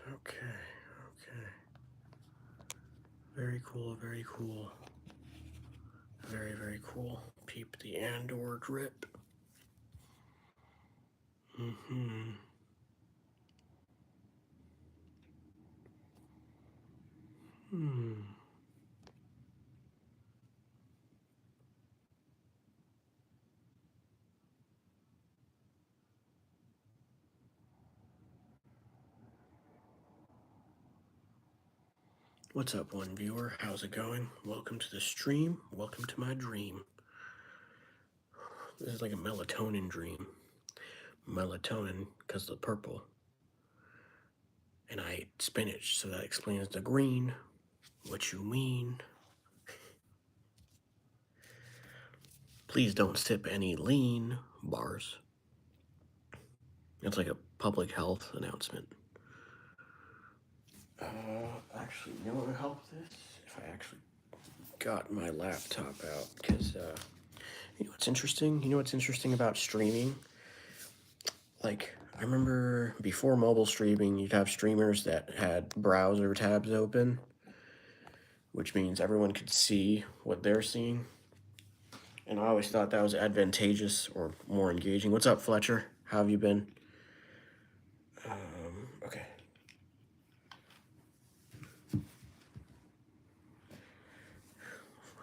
Okay, okay. Very cool, very cool. Very, very cool. Peep the Andor drip. Mm-hmm. Hmm. What's up, one viewer? How's it going? Welcome to the stream. Welcome to my dream. This is like a melatonin dream. Melatonin, because the purple. And I ate spinach, so that explains the green. What you mean? Please don't sip any lean bars. It's like a public health announcement. Actually, you know what would help this? If I actually got my laptop out, because, you know what's interesting? You know what's interesting about streaming? Like, I remember before mobile streaming, you'd have streamers that had browser tabs open, which means everyone could see what they're seeing. And I always thought that was advantageous or more engaging. What's up, Fletcher? How have you been? Okay.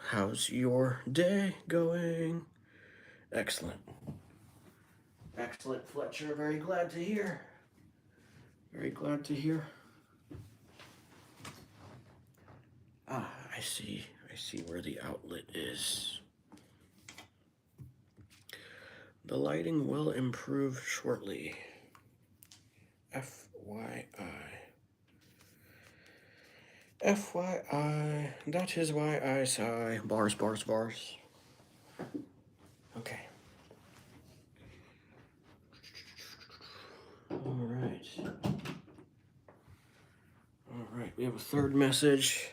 How's your day going? Excellent. Excellent, Fletcher. Very glad to hear. Very glad to hear. Ah, I see. I see where the outlet is. The lighting will improve shortly. FYI. FYI. That is why I sigh. Bars, bars, bars. Okay. Alright. Alright, we have a third message.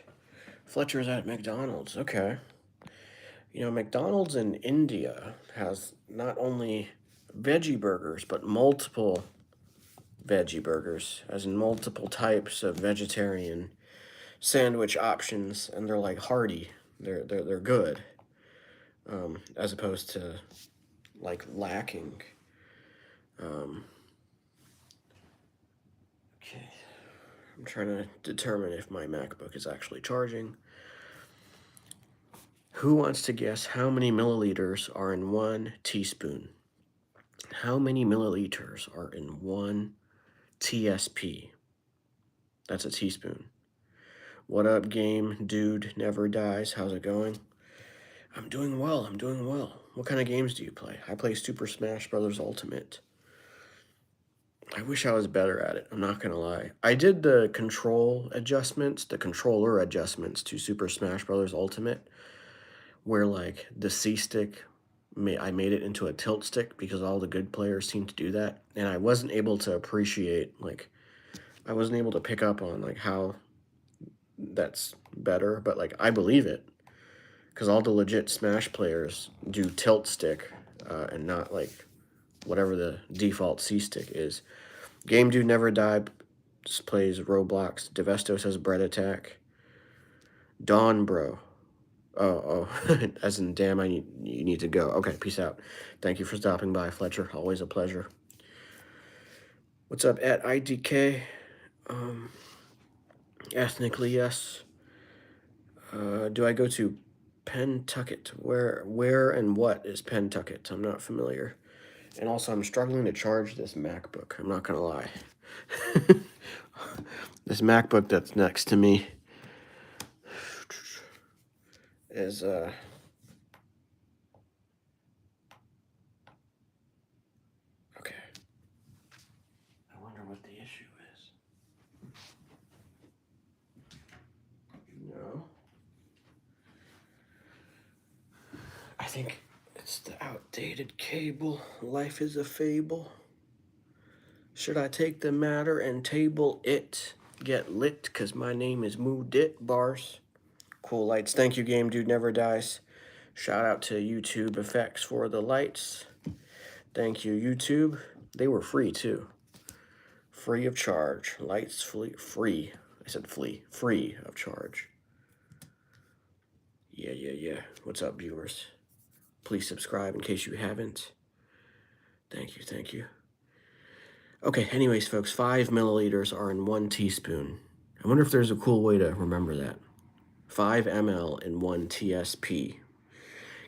Fletcher's at McDonald's. Okay. You know, McDonald's in India has not only veggie burgers, but multiple veggie burgers, as in multiple types of vegetarian sandwich options, and they're like hearty. They're good, as opposed to like lacking. Okay, I'm trying to determine if my MacBook is actually charging. Who wants to guess how many milliliters are in 1 teaspoon? How many milliliters are in 1 TSP? That's a teaspoon. What up, game dude never dies? How's it going? I'm doing well. I'm doing well. What kind of games do you play? I play Super Smash Bros. Ultimate. I wish I was better at it. I'm not gonna lie. I did the controller adjustments to Super Smash Bros. Ultimate, where like the C stick, I made it into a tilt stick because all the good players seem to do that, and I wasn't able to appreciate I wasn't able to pick up on how that's better, but I believe it because all the legit Smash players do tilt stick and not whatever the default C stick is. Game Dude Never Die plays Roblox. Devesto says Bread Attack. Dawn Bro. Oh, as in damn, you need to go. Okay, peace out. Thank you for stopping by, Fletcher. Always a pleasure. What's up, at IDK? Ethnically, yes. Do I go to Pentucket? Where and what is Pentucket? I'm not familiar. And also, I'm struggling to charge this MacBook. I'm not gonna lie. This MacBook that's next to me is okay. I wonder what the issue is. No. I think it's the outdated cable. Life is a fable. Should I take the matter and table it? Get lit, cause my name is Moodit Bars. Cool lights. Thank you, Game Dude Never Dies. Shout out to YouTube Effects for the lights. Thank you, YouTube. They were free too. Free of charge. Lights free. I said free of charge. Yeah. What's up, viewers? Please subscribe in case you haven't. Thank you. Okay, anyways, folks, 5 milliliters are in 1 teaspoon. I wonder if there's a cool way to remember that. 5 ml in 1 TSP.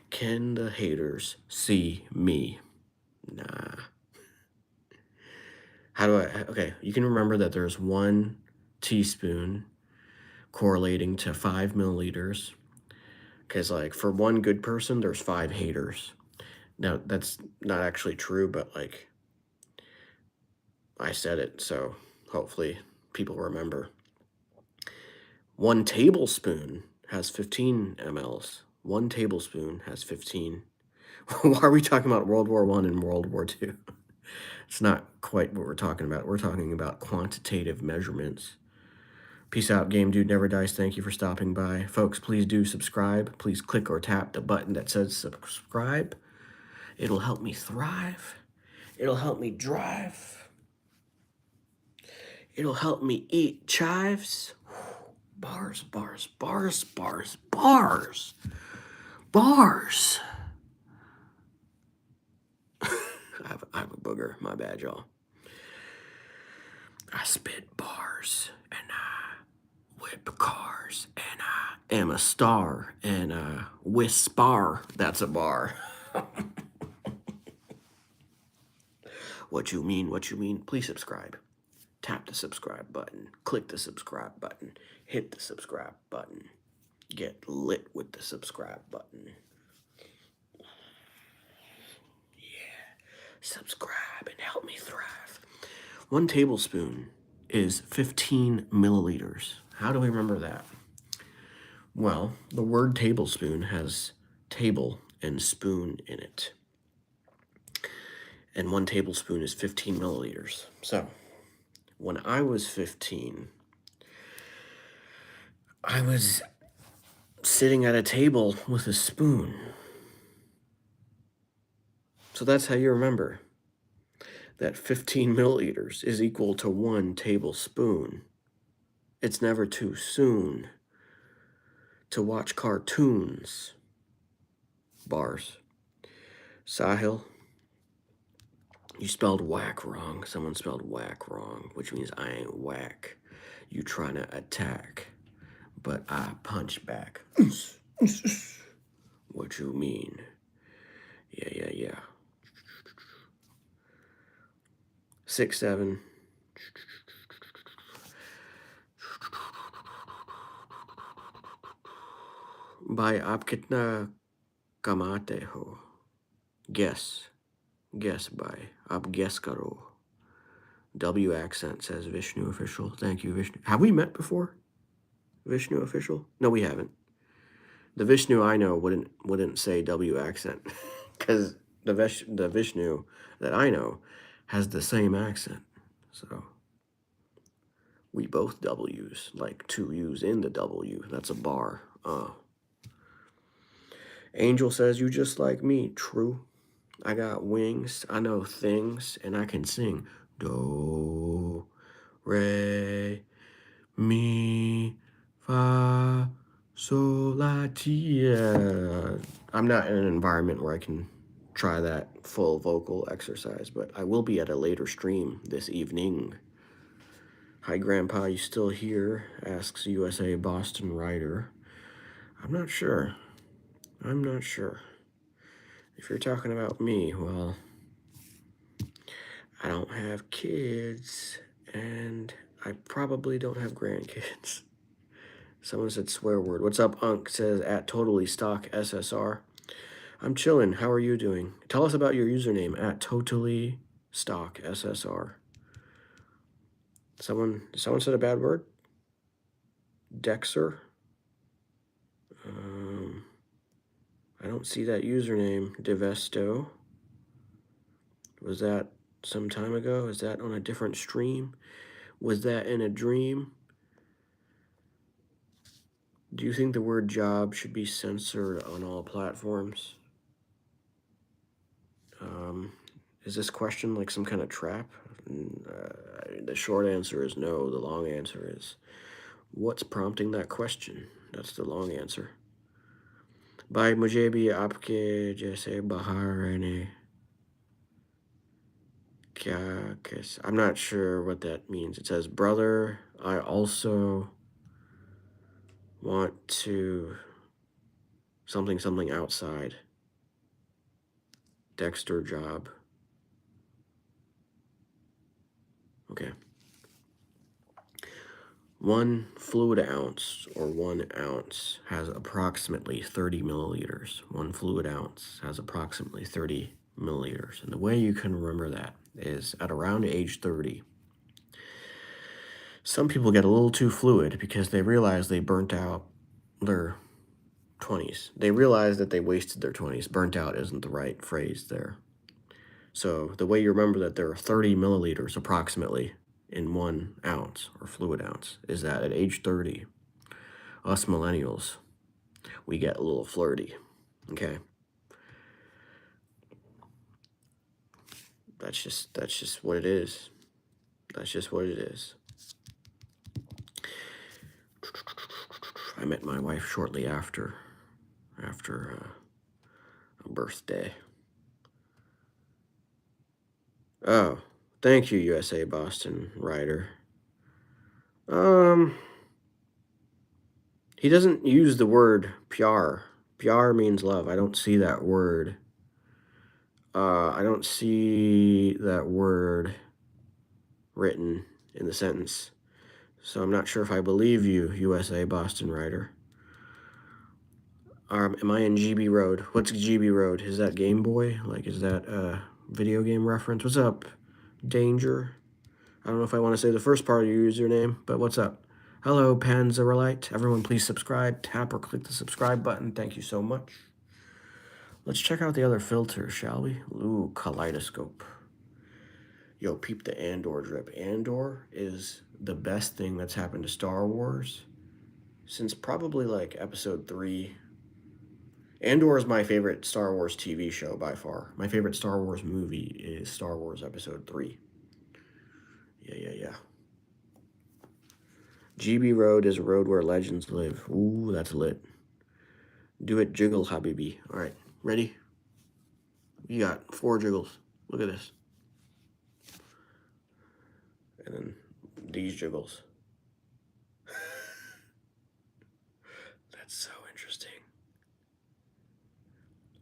Can the haters see me? Nah. How do I, okay, you can remember that there's 1 teaspoon correlating to 5 milliliters. Because, like, for one good person, there's 5 haters. Now, that's not actually true, but, like, I said it, so hopefully people remember. 1 tablespoon has 15 mLs. 1 tablespoon has 15. Why are we talking about World War I and World War II? It's not quite what we're talking about. We're talking about quantitative measurements. Peace out, Game Dude Never Dies. Thank you for stopping by. Folks, please do subscribe. Please click or tap the button that says subscribe. It'll help me thrive. It'll help me drive. It'll help me eat chives. Bars. I have a booger. My bad, y'all. I spit bars and I whip cars and I am a star and I whisper. That's a bar. What you mean? Please subscribe. Tap the subscribe button. Click the subscribe button. Hit the subscribe button. Get lit with the subscribe button. Subscribe and help me thrive. 1 tablespoon is 15 milliliters. How do we remember that? Well, the word tablespoon has table and spoon in it. And 1 tablespoon is 15 milliliters. So, when I was 15, I was sitting at a table with a spoon. So that's how you remember that 15 milliliters is equal to 1 tablespoon. It's never too soon to watch cartoons. Bars. Sahil, you spelled whack wrong. Someone spelled whack wrong, which means I ain't whack. You trying to attack, but I punch back. What you mean? Yeah. 6, 7. Bhai, aap kitna kamate ho? Guess, bhai. Aap guess karo. W accent says Vishnu Official. Thank you, Vishnu. Have we met before? Vishnu Official? No, we haven't. The Vishnu I know wouldn't say W accent because the Vishnu that I know has the same accent. So we both W's, like 2 U's in the W. That's a bar. Angel says, you just like me. True. I got wings, I know things, and I can sing. Do, re, mi, fa, sol, la, ti. I'm not in an environment where I can try that full vocal exercise, but I will be at a later stream this evening. Hi, Grandpa, you still here? Asks USA Boston writer. I'm not sure. If you're talking about me, well, I don't have kids, and I probably don't have grandkids. Someone said swear word. What's up, Unk? Says at totally stock SSR. I'm chilling. How are you doing? Tell us about your username at totally stock SSR. Someone said a bad word? Dexer? I don't see that username. Devesto. Was that some time ago? Is that on a different stream? Was that in a dream? Do you think the word job should be censored on all platforms? Is this question like some kind of trap? The short answer is no. The long answer is what's prompting that question? That's the long answer. भाई मुझे भी आपके जैसे बाहर रहने क्या I'm not sure what that means. It says, brother, I also want to something outside. Dexter job. Okay. 1 fluid ounce or 1 ounce has approximately 30 milliliters. 1 fluid ounce has approximately 30 milliliters. And the way you can remember that is at around age 30, some people get a little too fluid because they realize they burnt out their 20s. They realize that they wasted their 20s. Burnt out isn't the right phrase there. So the way you remember that there are 30 milliliters approximately in 1 ounce or fluid ounce is that at age 30, us millennials, we get a little flirty, okay? That's just what it is. That's just what it is. I met my wife shortly after a birthday. Oh, thank you, USA Boston writer. He doesn't use the word pyar. Pyar means love. I don't see that word. I don't see that word written in the sentence. So I'm not sure if I believe you, USA Boston writer. Am I in GB Road? What's GB Road? Is that Game Boy? Like, is that a video game reference? What's up, Danger? I don't know if I want to say the first part of your username, but what's up? Hello, Panzerlite. Everyone, please subscribe. Tap or click the subscribe button. Thank you so much. Let's check out the other filters, shall we? Ooh, kaleidoscope. Yo, peep the Andor drip. Andor is the best thing that's happened to Star Wars since probably like episode 3. Andor is my favorite Star Wars TV show by far. My favorite Star Wars movie is Star Wars Episode 3. Yeah. GB Road is a road where legends live. Ooh, that's lit. Do it jiggle, Habibi. All right, ready? You got 4 jiggles. Look at this. And then these jiggles. That's so interesting.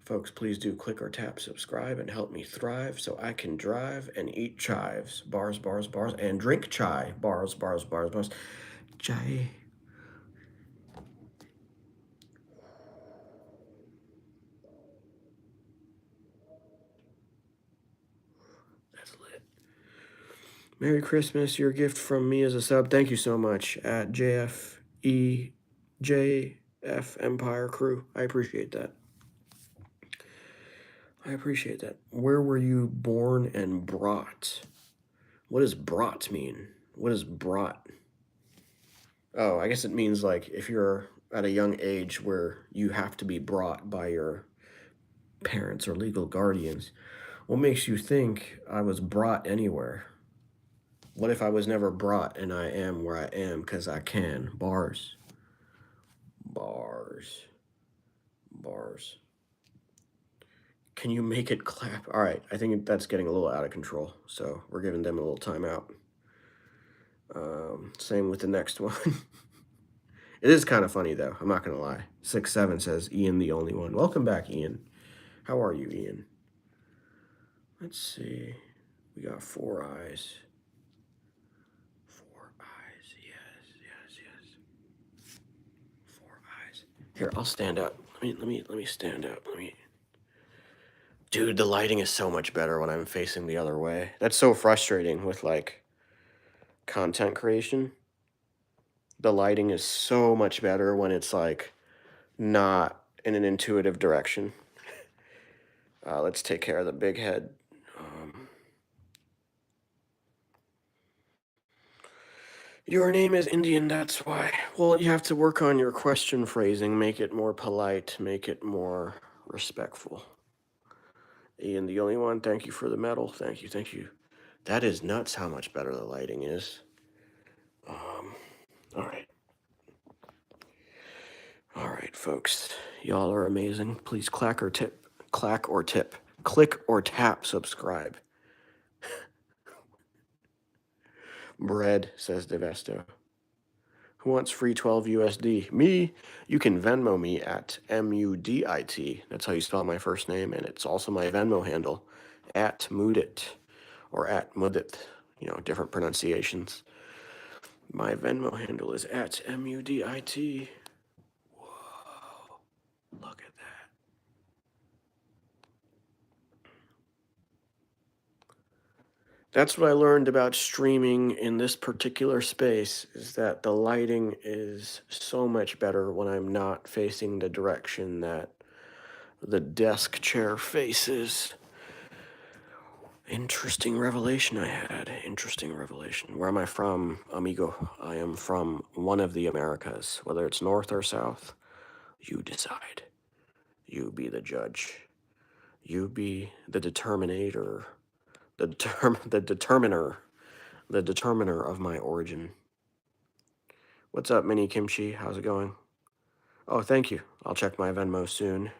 Folks, please do click or tap subscribe and help me thrive so I can drive and eat chives. Bars, bars, bars, and drink chai. Bars, bars, bars, bars. Chai. That's lit. Merry Christmas. Your gift from me as a sub. Thank you so much at JFE JF Empire Crew. I appreciate that. Where were you born and brought? What does brought mean? What is brought? Oh, I guess it means like if you're at a young age where you have to be brought by your parents or legal guardians. What makes you think I was brought anywhere? What if I was never brought and I am where I am because I can? Bars. Bars. Bars. Can you make it clap? All right, I think that's getting a little out of control, so we're giving them a little timeout. Same with the next one. It is kind of funny, though. I'm not going to lie. 6-7 says, Ian the only one. Welcome back, Ian. How are you, Ian? Let's see. We got 4 eyes. 4 eyes. Yes. 4 eyes. Here, I'll stand up. Let me stand up. Dude, the lighting is so much better when I'm facing the other way. That's so frustrating with, like, content creation. The lighting is so much better when it's, like, not in an intuitive direction. Let's take care of the big head. Your name is Indian, that's why. Well, you have to work on your question phrasing, make it more polite, make it more respectful. Ian, the only one, thank you for the medal. Thank you. That is nuts how much better the lighting is. All right. All right, folks. Y'all are amazing. Please click or tap subscribe. Bread, says Devesto. Who wants free 12 USD? Me. You can Venmo me at MUDIT. That's how you spell my first name, and it's also my Venmo handle, at Mudit, or at Mudit. Different pronunciations. My Venmo handle is at MUDIT. Whoa, look at that. That's what I learned about streaming in this particular space, is that the lighting is so much better when I'm not facing the direction that the desk chair faces. Interesting revelation I had. Interesting revelation. Where am I from, amigo? I am from one of the Americas. Whether it's north or south, you decide. You be the judge. You be the determinator. The determiner of my origin. What's up, Mini Kimchi? How's it going? Oh, thank you. I'll check my Venmo soon.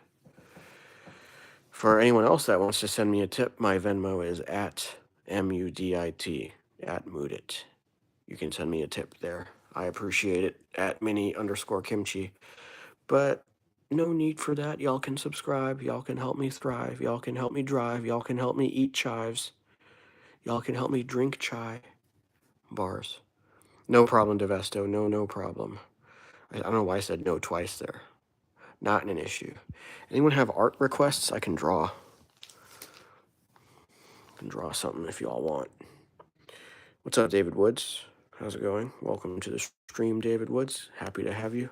For anyone else that wants to send me a tip, my Venmo is at MUDIT, at Moodit. You can send me a tip there. I appreciate it, at Mini_Kimchi. But no need for that. Y'all can subscribe. Y'all can help me thrive. Y'all can help me drive. Y'all can help me eat chives. Y'all can help me drink chai. Bars. No problem, Devesto. No problem. I don't know why I said no twice there. Not an issue. Anyone have art requests? I can draw. I can draw something if y'all want. What's up, David Woods? How's it going? Welcome to the stream, David Woods. Happy to have you.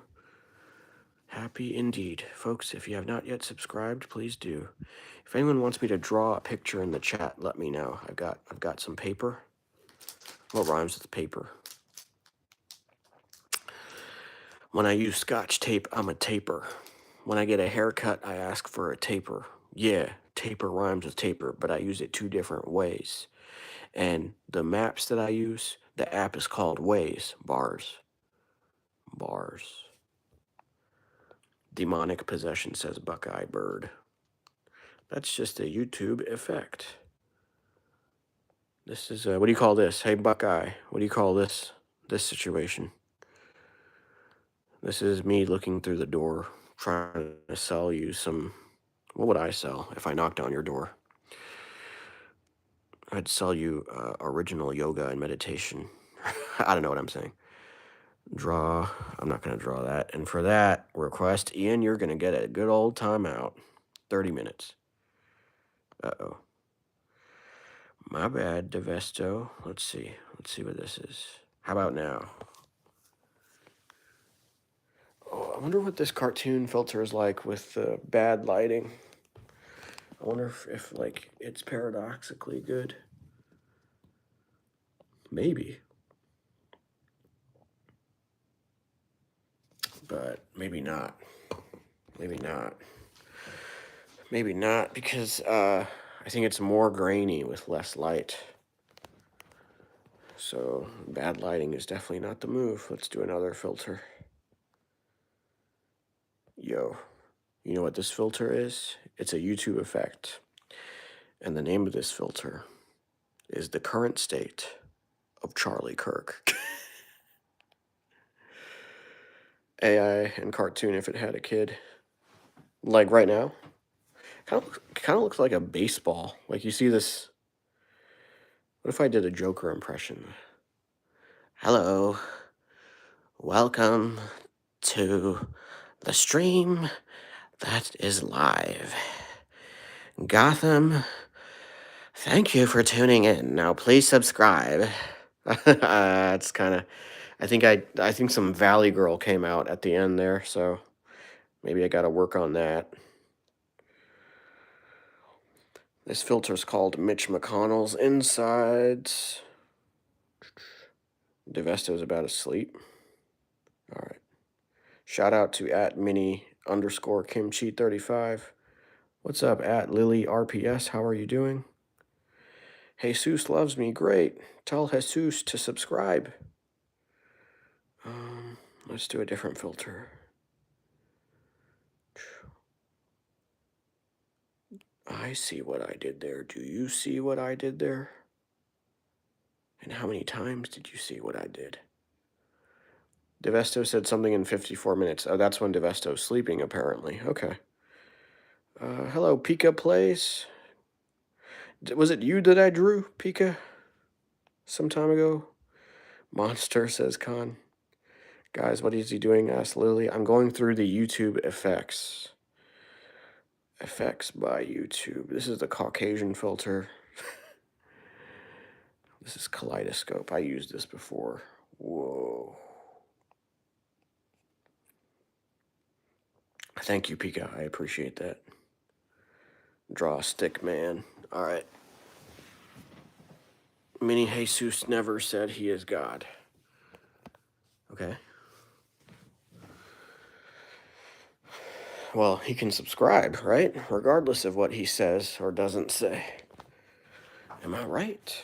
Happy indeed. Folks, if you have not yet subscribed, please do. If anyone wants me to draw a picture in the chat, let me know. I've got some paper. What rhymes with paper? When I use Scotch tape, I'm a taper. When I get a haircut, I ask for a taper. Yeah, taper rhymes with taper, but I use it two different ways. And the maps that I use, the app is called Waze. Bars. Demonic possession, says Buckeye Bird. That's just a YouTube effect. This is, what do you call this? Hey, Buckeye, what do you call this situation? This is me looking through the door, trying to sell you some, what would I sell if I knocked on your door? I'd sell you original yoga and meditation. I don't know what I'm saying. Draw. I'm not going to draw that. And for that request, Ian, you're going to get a good old timeout. 30 minutes. Uh-oh. My bad, Devesto. Let's see. Let's see what this is. How about now? Oh, I wonder what this cartoon filter is like with bad lighting. I wonder if like, it's paradoxically good. Maybe. But maybe not. Maybe not. Maybe not, because I think it's more grainy with less light. So bad lighting is definitely not the move. Let's do another filter. Yo, you know what this filter is? It's a YouTube effect. And the name of this filter is the current state of Charlie Kirk. AI and cartoon if it had a kid. Like right now. Kind of looks like a baseball. Like you see this. What if I did a Joker impression? Hello. Welcome to the stream that is live. Gotham, thank you for tuning in. Now please subscribe. It's kind of, I think some Valley Girl came out at the end there, so maybe I got to work on that. This filter's called Mitch McConnell's Insides. Devesto's about asleep. All right. Shout out to @Mini_Kimchi35. What's up, @Lily RPS? How are you doing? Jesus loves me. Great. Tell Jesus to subscribe. Let's do a different filter. I see what I did there. Do you see what I did there? And how many times did you see what I did? Devesto said something in 54 minutes. Oh, that's when Devesto's sleeping, apparently. Okay. Hello, Pika Plays. Was it you that I drew, Pika? Some time ago? Monster, says Khan. Guys, what is he doing? Asked Lily. I'm going through the YouTube effects. Effects by YouTube. This is the Caucasian filter. This is Kaleidoscope. I used this before. Whoa. Thank you, Pika. I appreciate that. Draw a stick man. All right. Mini Jesus never said he is God. Okay. Well, he can subscribe, right? Regardless of what he says or doesn't say. Am I right?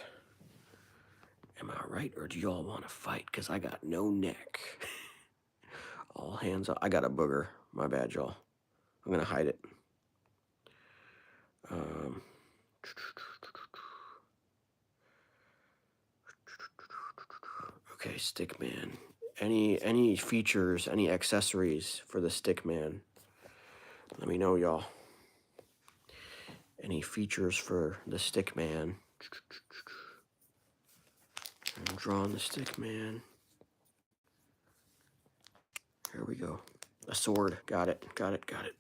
Am I right, or do y'all want to fight? Because I got no neck. All hands up. I got a booger. My bad, y'all. I'm going to hide it. Okay, Stickman. Any features, any accessories for the Stickman? Let me know, y'all. Any features for the Stickman? I'm drawing the Stickman. Here we go. A sword. Got it. Got it. Got it.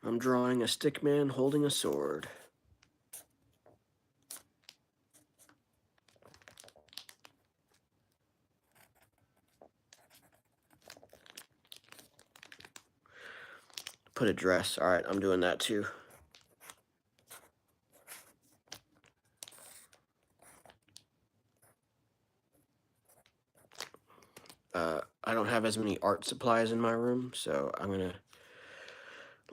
I'm drawing a Stickman holding a sword. Put a dress. All right, I'm doing that too. I don't have as many art supplies in my room, so I'm gonna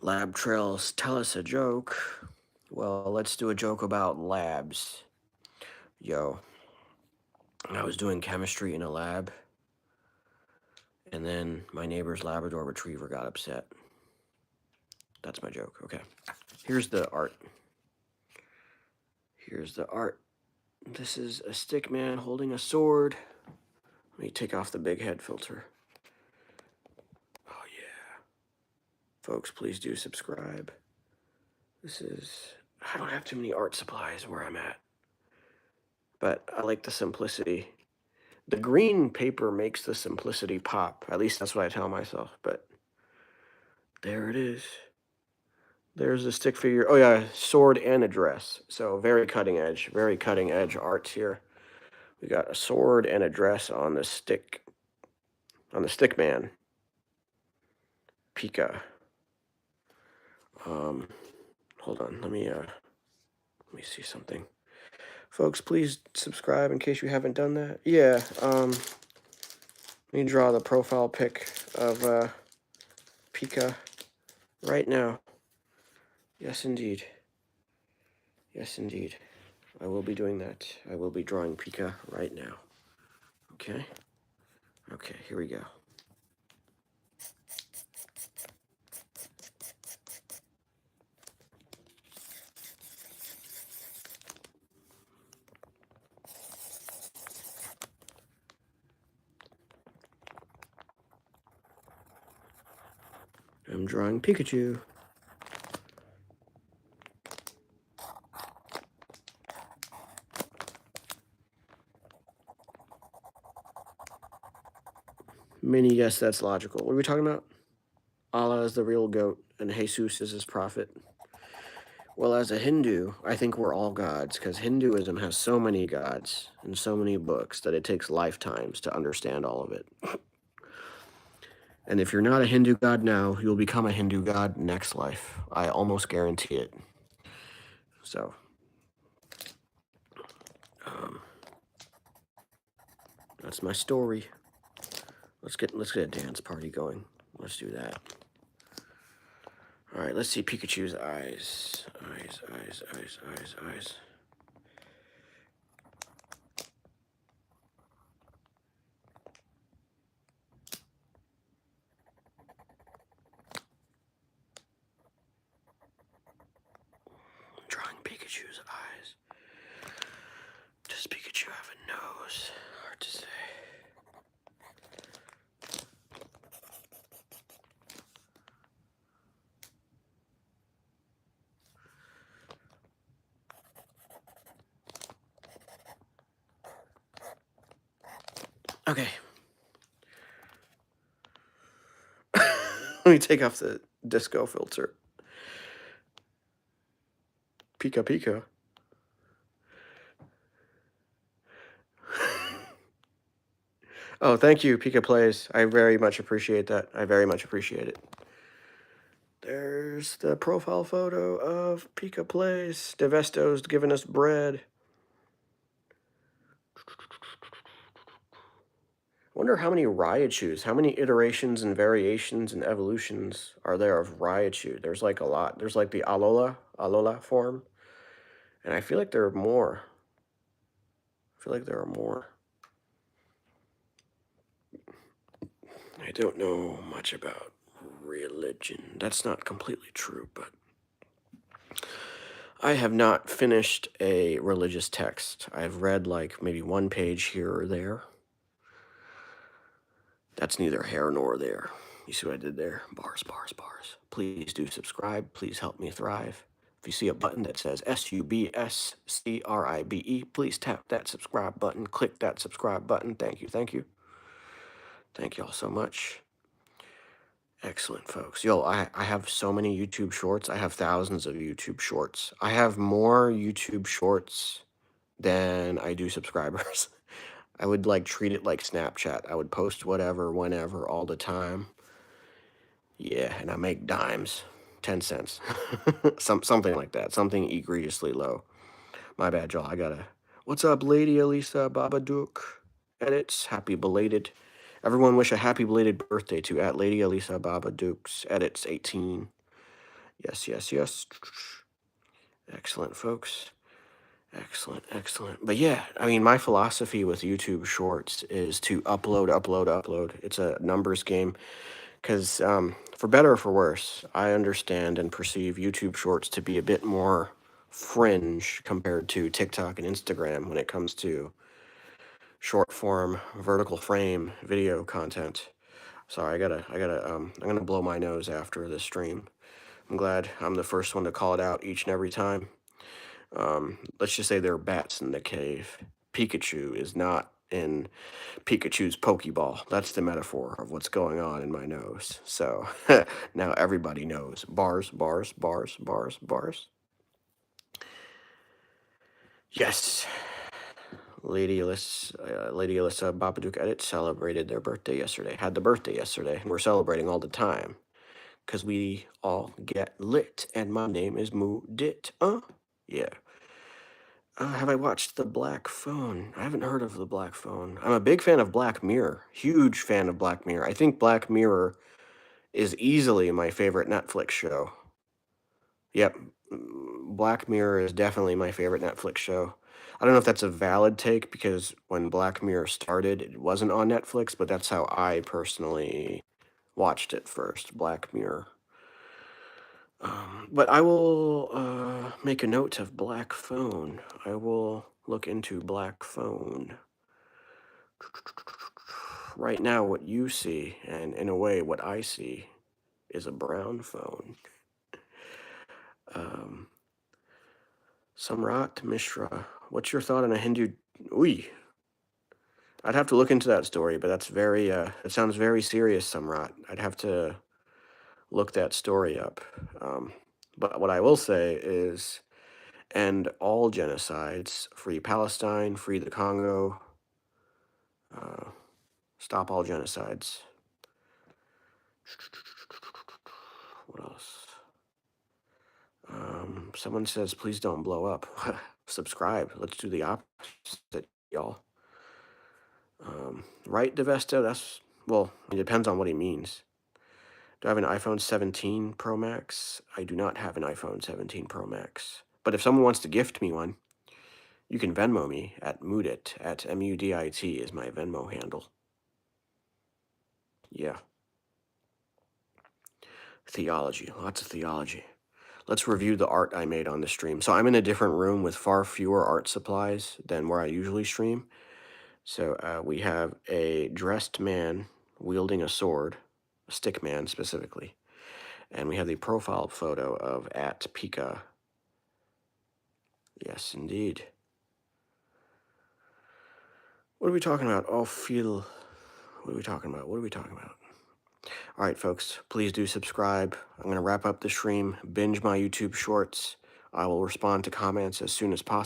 Lab Trails tell us a joke. Well, let's do a joke about labs. Yo, I was doing chemistry in a lab, and then my neighbor's Labrador Retriever got upset. That's my joke. Okay. Here's the art. Here's the art. This is a Stickman holding a sword. Let me take off the big head filter. Oh, yeah. Folks, please do subscribe. This is... I don't have too many art supplies where I'm at. But I like the simplicity. The green paper makes the simplicity pop. At least that's what I tell myself. But there it is. There's a stick figure. Oh, yeah, sword and a dress. So very cutting edge arts here. We got a sword and a dress on the stick. On the Stickman. Pika. Hold on. Let me see something. Folks, please subscribe in case you haven't done that. Yeah. Let me draw the profile pic of Pika right now. Yes, indeed. Yes, indeed. I will be doing that. I will be drawing Pika right now. Okay? Okay, here we go. I'm drawing Pikachu. Mini, yes, that's logical. What are we talking about? Allah is the real goat, and Jesus is his prophet. Well, as a Hindu, I think we're all gods, because Hinduism has so many gods and so many books that it takes lifetimes to understand all of it. And if you're not a Hindu god now, you'll become a Hindu god next life. I almost guarantee it. So, that's my story. Let's get a dance party going. Let's do that. All right, let's see Pikachu's eyes. Eyes. Drawing Pikachu's eyes. Does Pikachu have a nose? Hard to say. Okay. Let me take off the disco filter. Pika. Oh, thank you, Pika Plays. I very much appreciate that. I very much appreciate it. There's the profile photo of Pika Plays. Devesto's giving us bread. I wonder how many Raichus, how many iterations and variations and evolutions are there of Raichu? There's like a lot. There's like the Alola form. And I feel like there are more. I don't know much about religion. That's not completely true, but I have not finished a religious text. I've read like maybe one page here or there. That's neither here nor there. You see what I did there? Bars. Please do subscribe. Please help me thrive. If you see a button that says SUBSCRIBE, please tap that subscribe button. Click that subscribe button. Thank you. Thank you all so much. Excellent, folks. Yo, I have so many YouTube shorts. I have thousands of YouTube shorts. I have more YouTube shorts than I do subscribers. I would like treat it like Snapchat. I would post whatever, whenever, all the time. Yeah, and I make dimes, 10 cents. Something like that. Something egregiously low. My bad, y'all. I gotta. What's up, Lady Elisa Babadook? Edits. Happy belated. Everyone wish a happy belated birthday to at Lady Elisa Babadook's edits 18. Yes. Excellent, folks. Excellent. But yeah, I mean, my philosophy with YouTube Shorts is to upload. It's a numbers game. Because for better or for worse, I understand and perceive YouTube Shorts to be a bit more fringe compared to TikTok and Instagram when it comes to short form, vertical frame video content. Sorry, I'm gonna blow my nose after this stream. I'm glad I'm the first one to call it out each and every time. Let's just say there are bats in the cave. Pikachu is not in Pikachu's Pokeball. That's the metaphor of what's going on in my nose. So now everybody knows. Bars. Yes. Lady Alyssa Babadook Edit celebrated their birthday yesterday. Had the birthday yesterday. We're celebrating all the time. Because we all get lit. And my name is Moodit. Yeah. Have I watched The Black Phone? I haven't heard of The Black Phone. I'm a big fan of Black Mirror. Huge fan of Black Mirror. I think Black Mirror is easily my favorite Netflix show. Yep. Black Mirror is definitely my favorite Netflix show. I don't know if that's a valid take because when Black Mirror started, it wasn't on Netflix, but that's how I personally watched it first, Black Mirror. But I will make a note of Black Phone. I will look into Black Phone. Right now, what you see, and in a way, what I see, is a brown phone. Samrat Mishra, what's your thought on a Hindu? Ooh, I'd have to look into that story, but that's very, it sounds very serious, Samrat. I'd have to look that story up. But what I will say is end all genocides, free Palestine, free the Congo, stop all genocides. What else? Someone says, please don't blow up. Subscribe. Let's do the opposite, y'all. Right, Devesto? Well, it depends on what he means. Do I have an iPhone 17 Pro Max? I do not have an iPhone 17 Pro Max. But if someone wants to gift me one, you can Venmo me at Mudit, at MUDIT is my Venmo handle. Yeah. Theology, lots of theology. Let's review the art I made on the stream. So I'm in a different room with far fewer art supplies than where I usually stream. So we have a dressed man wielding a sword, a stick man specifically. And we have the profile photo of at Pika. Yes, indeed. What are we talking about? Oh, feel. What are we talking about? What are we talking about? All right, folks, please do subscribe. I'm going to wrap up the stream, binge my YouTube shorts. I will respond to comments as soon as possible.